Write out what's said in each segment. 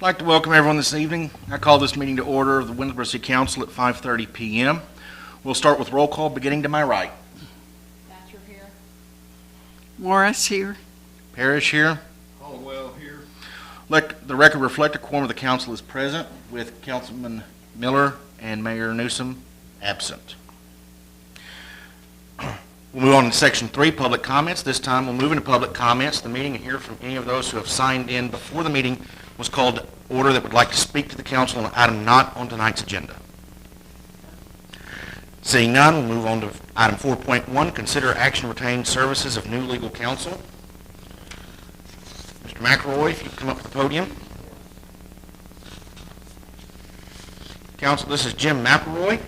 I'd like to welcome everyone this evening. I call this meeting to order of the Winnsboro City Council at 5:30 p.m. We'll start with roll call beginning to my right. Thatcher here. Morris here. Parrish here. Caldwell here. Let the record reflect a quorum of the council is present, with Councilman Miller and Mayor Newsom absent. We'll move on to Section 3, public comments. This time we'll move into public comments. The meeting and hear from any of those who have signed in before the meeting was called to order that would like to speak to the council on an item not on tonight's agenda. Seeing none, we'll move on to item 4.1, consider action to retain services of new legal counsel. Mr. McElroy, if you come up to the podium. Council, this is Jim McElroy.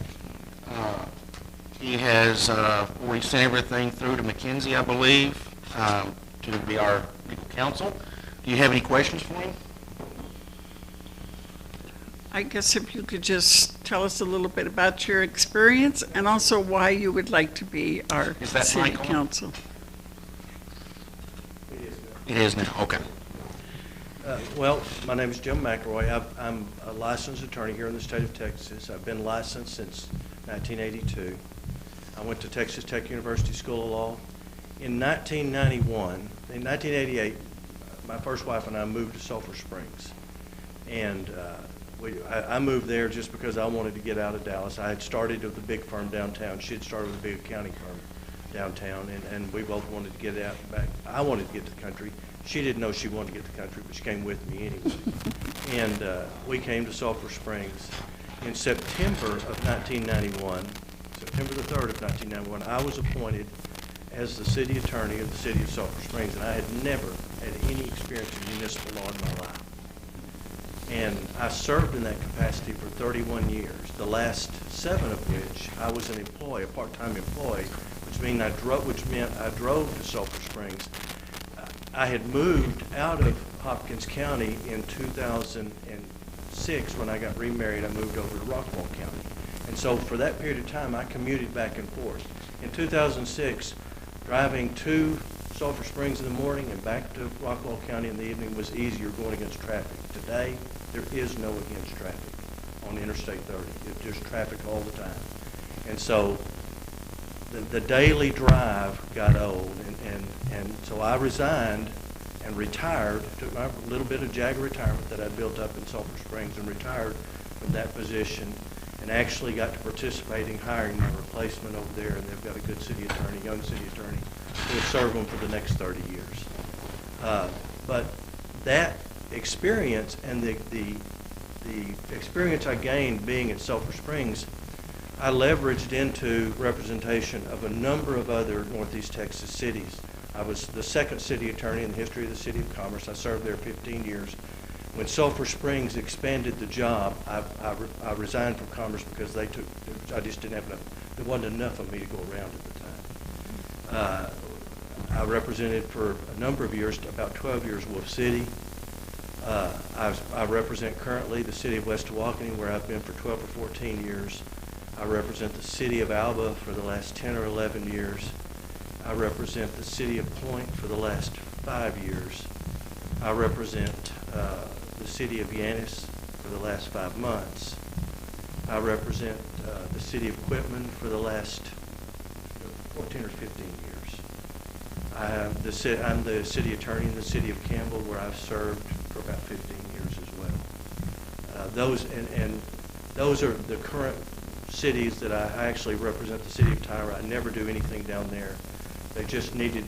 He has already sent everything through to McKinsey, I believe, to be our legal counsel. Do you have any questions for him? I guess if you could just tell us a little bit about your experience and also why you would like to be our city council. It is now. Okay. Well, my name is Jim McElroy. I'm a licensed attorney here in the state of Texas. I've been licensed since 1982. I went to Texas Tech University School of Law. In 1988, my first wife and I moved to Sulphur Springs. And I moved there just because I wanted to get out of Dallas. I had started with a big firm downtown. She had started with a big accounting firm downtown, and we both wanted to get out back. I wanted to get to the country. She didn't know she wanted to get to the country, but she came with me anyway. And we came to Sulphur Springs. In September of 1991, September the 3rd of 1991, I was appointed as the city attorney of the city of Sulphur Springs, and I had never had any experience in municipal law in my life. And I served in that capacity for 31 years, the last 7 of which I was an employee, a part-time employee, which meant I drove to Sulphur Springs. I had moved out of Hopkins County in 2006 when I got remarried. I moved over to Rockwall County. And so for that period of time, I commuted back and forth. In 2006, driving to Sulphur Springs in the morning and back to Rockwall County in the evening was easier going against traffic. Today, there is no against traffic on Interstate 30. There's traffic all the time. And so the daily drive got old, and so I resigned and retired, took my little bit of JAGA retirement that I built up in Sulphur Springs and retired from that position, and actually got to participate in hiring my replacement over there, and they've got a good city attorney, young city attorney, who will serve them for the next 30 years. But that experience and the experience I gained being at Sulphur Springs, I leveraged into representation of a number of other Northeast Texas cities. I was the second city attorney in the history of the City of Commerce. I served there 15 years. When Sulphur Springs expanded the job, I resigned from Commerce because I just didn't have enough, there wasn't enough of me to go around at the time. I represented for a number of years, about 12 years, Wolf City. I represent currently the city of West Tawakoni, where I've been for 12 or 14 years. I represent the city of Alba for the last 10 or 11 years. I represent the city of Point for the last 5 years. I represent the city of Yanis for the last 5 months. I represent the city of Quitman for the last 14 or 15 years. I'm the city attorney in the city of Campbell, where I've served for about 15 years as well. Those are the current cities that I actually represent. The city of Tyra, I never do anything down there. They just needed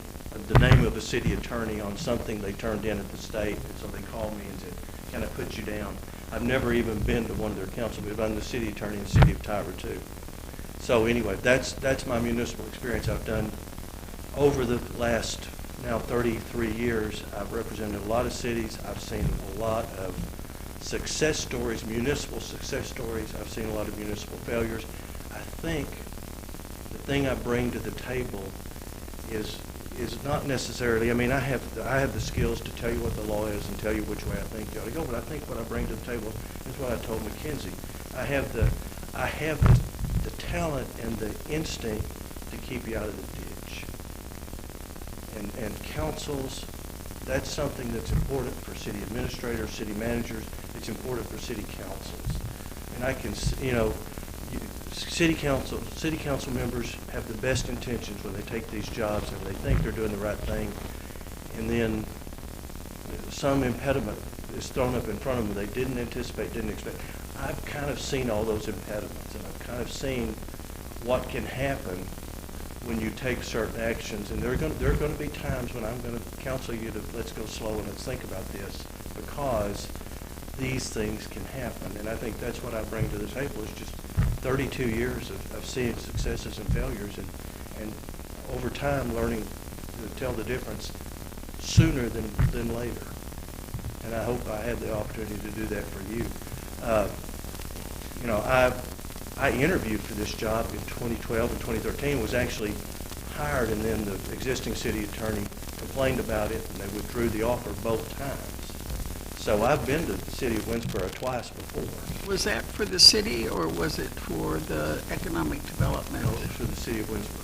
the name of a city attorney on something they turned in at the state, and so they called me and said, "Can I put you down?" I've never even been to one of their council meetings. I'm the city attorney in the city of Tyra too. So anyway, that's my municipal experience. I've done over the last now 33 years. I've represented a lot of cities. I've seen a lot of success stories, municipal success stories. I've seen a lot of municipal failures. I think the thing I bring to the table is not necessarily, I mean, I have the skills to tell you what the law is and tell you which way I think you ought to go, but I think what I bring to the table is what I told McKinsey. I have the talent and the instinct to keep you out of the ditch. And councils That's something that's important for city administrators, city managers. It's important for city councils. And I can, city council members have the best intentions when they take these jobs and they think they're doing the right thing. And then some impediment is thrown up in front of them they didn't anticipate, didn't expect. I've kind of seen all those impediments, and I've kind of seen what can happen when you take certain actions. And there are going to be times when I'm going to counsel you to let's go slow and let's think about this, because these things can happen. And I think that's what I bring to the table is just 32 years of seeing successes and failures, and over time learning to tell the difference sooner than later. And I hope I had the opportunity to do that for you. I interviewed for this job in 2012 and 2013, was actually hired, and then the existing city attorney complained about it, and they withdrew the offer both times. So I've been to the city of Winnsboro twice before. Was that for the city, or was it for the economic development? No, it was for the city of Winnsboro.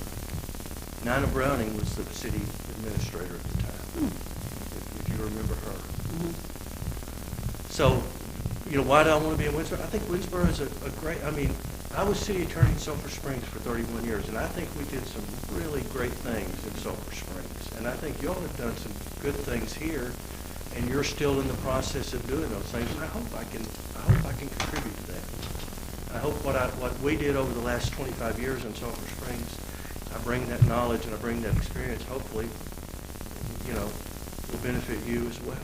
Nina Browning was the city administrator at the time, if you remember her. Mhm. So, why do I want to be in Winnsboro? I think Winnsboro is a great, I was city attorney in Sulphur Springs for 31 years, and I think we did some really great things in Sulphur Springs. And I think y'all have done some good things here, and you're still in the process of doing those things. And I hope I can contribute to that. I hope what we did over the last 25 years in Sulphur Springs, I bring that knowledge and I bring that experience, hopefully, will benefit you as well.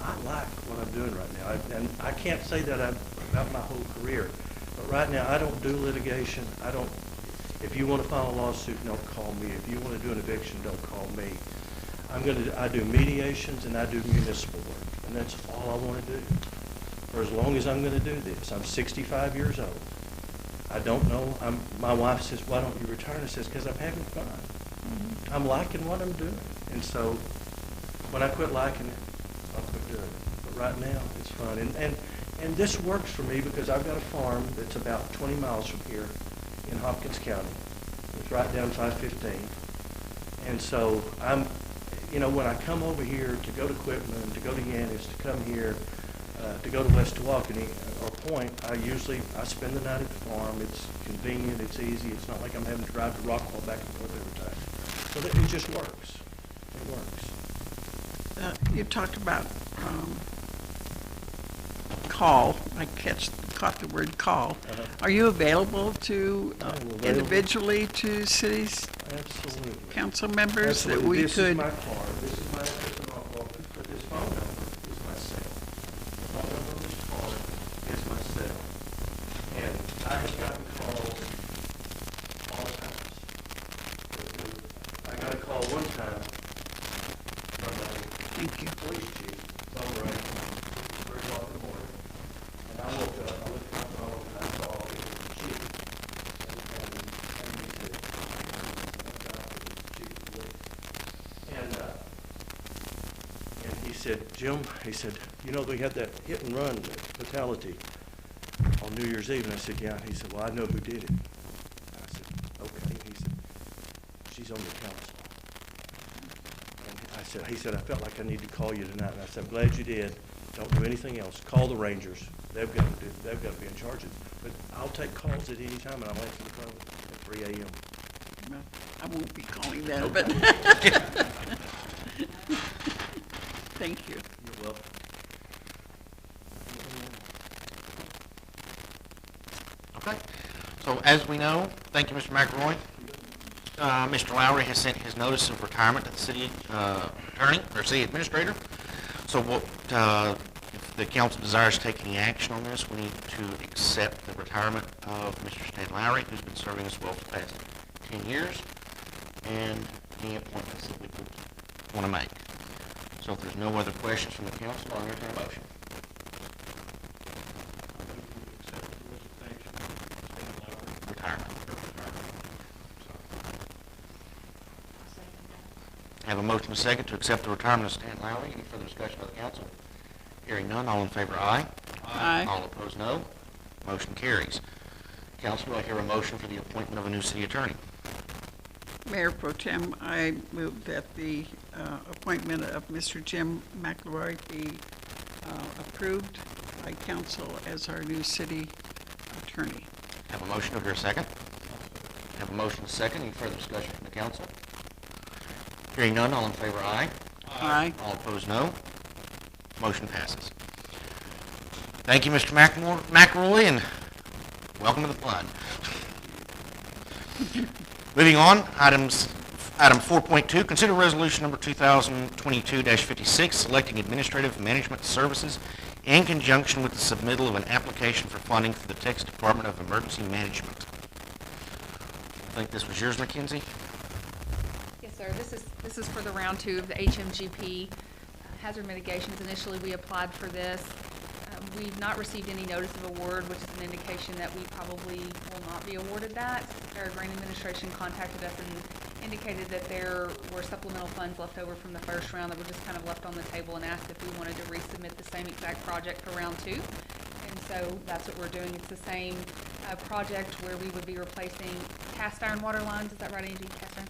I like what I'm doing right now, and I can't say that about my whole career, but right now I don't do litigation. If you want to file a lawsuit, don't call me. If you want to do an eviction, don't call me. I do mediations and I do municipal work, and that's all I want to do for as long as I'm going to do this. I'm 65 years old. I don't know. My wife says, "Why don't you retire?" And I says, "Because I'm having fun. Mm-hmm. I'm liking what I'm doing." And so when I quit liking it, I'll quit doing it. But right now, it's fun. And this works for me because I've got a farm that's about 20 miles from here in Hopkins County. It's right down 515. And so when I come over here to go to Quitman, to go to Yannis, to come here, to go to West Tawakoni or Point, I spend the night at the farm. It's convenient, it's easy. It's not like I'm having to drive to Rockwall back and forth every time. So it just works. It works. You talked about call. I caught the word call. Uh-huh. Are you available to I'm available. individually to cities Absolutely. council members that Absolutely. we This could? is my card. This is my Rockwall. But this phone number is my cell. The phone number on this card is my cell. And I have gotten calls all the time. I got a call one time from a Thank you. police chief, phone rang, 3 o'clock in the morning. And I woke up, I looked at my phone, and I saw it was the chief. And he said, chief of police. And he said, "Jim," he said, "we had that hit and run fatality on New Year's Eve." And I said, "Yeah." He said, "Well, I know who did it." I said, "Okay." He said, "She's on the council." And he said, "I felt like I need to call you tonight." And I said, "I'm glad you did. Don't do anything else. Call the Rangers. They've got to be in charge of it. But I'll take calls at any time, and I'll answer the phone at 3 a.m. Well, I won't be calling that, Okay. but thank you. You're welcome. Okay. So as we know, thank you, Mr. McElroy. Mr. Lowry has sent his notice of retirement to the city attorney or city administrator. So if the council desires to take any action on this, we need to accept the retirement of Mr. Stan Lowry, who's been serving us well for the past 10 years, and any appointments that we would want to make. So if there's no other questions from the council, I'll entertain a motion. Retirement. I have a motion and a second to accept the retirement of Stan Lowry. Any further discussion by the council? Hearing none, all in favor, aye. Aye. All opposed, no. Motion carries. Council, do I hear a motion for the appointment of a new city attorney? Mayor Pro Tem, I move that the appointment of Mr. Jim McElroy be approved by council as our new city attorney. Have a motion, over a second. Have a motion, second. Any further discussion from the council? Hearing none, all in favor, aye. Aye. All opposed, no. Motion passes. Thank you, Mr. McElroy, and welcome to the fun. Moving on, item 4.2, consider resolution number 2022-56, selecting administrative management services in conjunction with the submittal of an application for funding through the Texas Department of Emergency Management. I think this was yours, Mackenzie? Yes, sir. This is for the round 2 of the HMGP hazard mitigations. Initially, we applied for this. We've not received any notice of award, which is an indication that we probably will not be awarded that. Our grant administration contacted us and indicated that there were supplemental funds left over from the first round that were just kind of left on the table, and asked if we wanted to resubmit the same exact project for round 2. And so that's what we're doing. It's the same project where we would be replacing cast iron water lines, is that right, Angie? Cast iron?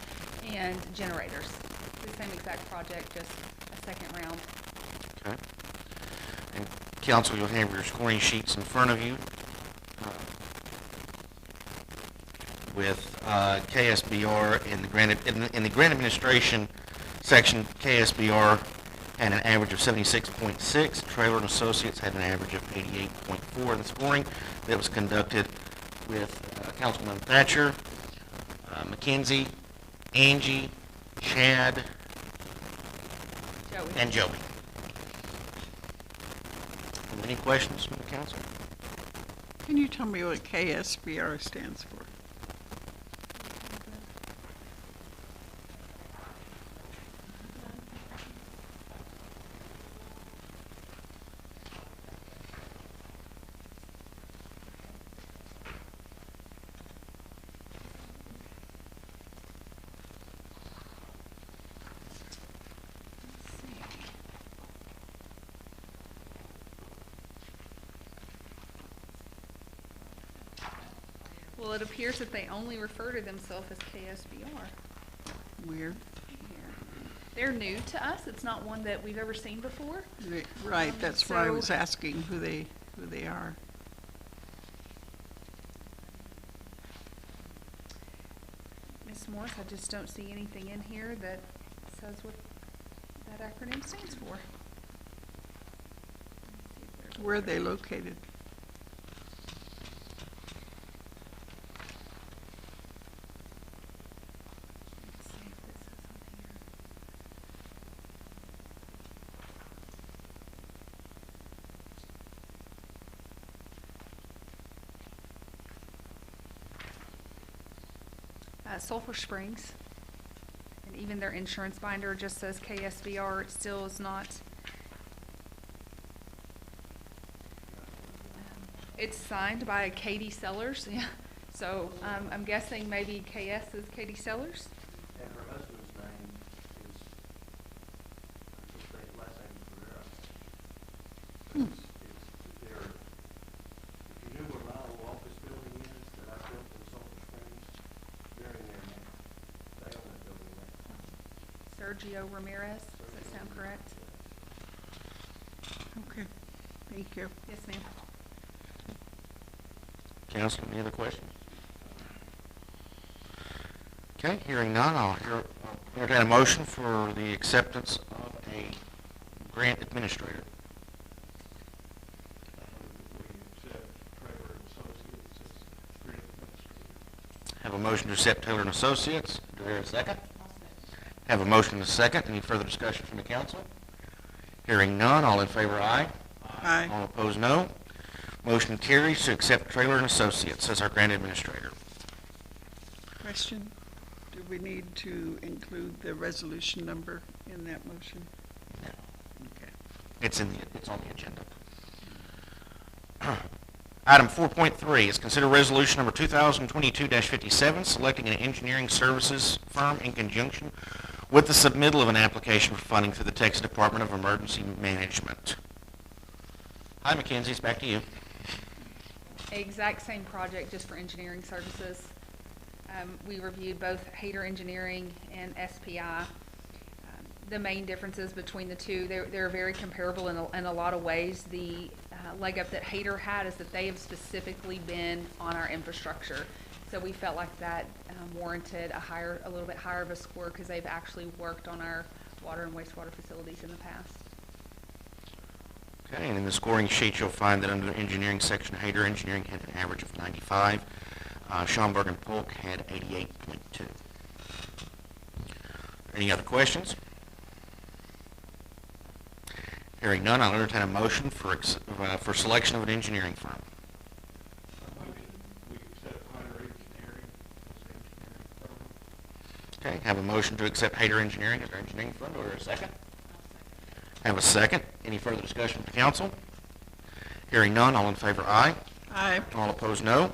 And generators. The same exact project, just a second round. Okay. And council, you'll have your scoring sheets in front of you with KSBR in the grant administration section. KSBR had an average of 76.6. Trailer and Associates had an average of 88.4 in the scoring that was conducted with Councilman Thatcher, Mackenzie, Angie, Chad, Joey. and Joey. Any questions from the council? Can you tell me what KSBR stands for? Well, it appears that they only refer to themselves as KSBR. Weird. They're new to us. It's not one that we've ever seen before. Right, that's why I so- was asking who they are. Ms. Morris, I just don't see anything in here that says what that acronym stands for. Where are they located? Let's see if this is on here. Sulphur Springs, and even their insurance binder just says KSBR. It still is not. It's signed by Katie Sellers, yeah. So I'm guessing maybe KS is Katie Sellers. And her husband's name is, last name is Rivera. It's their, if you knew where my old office building is that I built in Sulphur Springs, they're in there now. They own that building now. Sergio Ramirez, does that sound correct? Okay, thank you. Yes, ma'am. Council, any other questions? Okay, hearing none, I'll entertain a motion for the acceptance of a grant administrator. Have a motion to accept Taylor and Associates. Do I hear a second? Have a motion and a second. Any further discussion from the council? Hearing none, all in favor, aye. Aye. All opposed, no. Motion carries to accept Trailer and Associates as our grant administrator. Question, do we need to include the resolution number in that motion? No. Okay. It's on the agenda. Item 4.3 is consider resolution number 2022-57, selecting an engineering services firm in conjunction with the submittal of an application for funding through the Texas Department of Emergency Management. Hi, Mackenzie, it's back to you. Exact same project, just for engineering services. We reviewed both Hayter Engineering and SPI. The main differences between the two, they're very comparable in a lot of ways. The leg up that Hayter had is that they have specifically been on our infrastructure. So we felt like that warranted a little bit higher of a score because they've actually worked on our water and wastewater facilities in the past. Okay, and in the scoring sheet, you'll find that under the engineering section, Hayter Engineering had an average of 95. Schomburg and Polk had 88.2. Any other questions? Hearing none, I'll entertain a motion for selection of an engineering firm. We accept Hunter Engineering as the engineering firm. Okay, have a motion to accept Hayter Engineering as our engineering firm. Do I hear a second? Have a second. Any further discussion with the council? Hearing none, all in favor, aye. Aye. All opposed, no.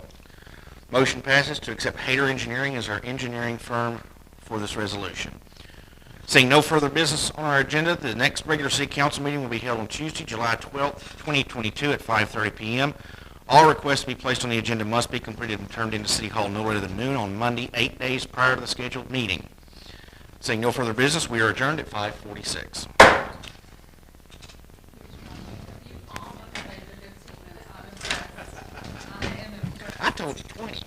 Motion passes to accept Hayter Engineering as our engineering firm for this resolution. Seeing no further business on our agenda, the next regular city council meeting will be held on Tuesday, July 12th, 2022 at 5:30 p.m. All requests to be placed on the agenda must be completed and turned into City Hall no later than noon on Monday, 8 days prior to the scheduled meeting. Seeing no further business, we are adjourned at 5:46. I told you 20.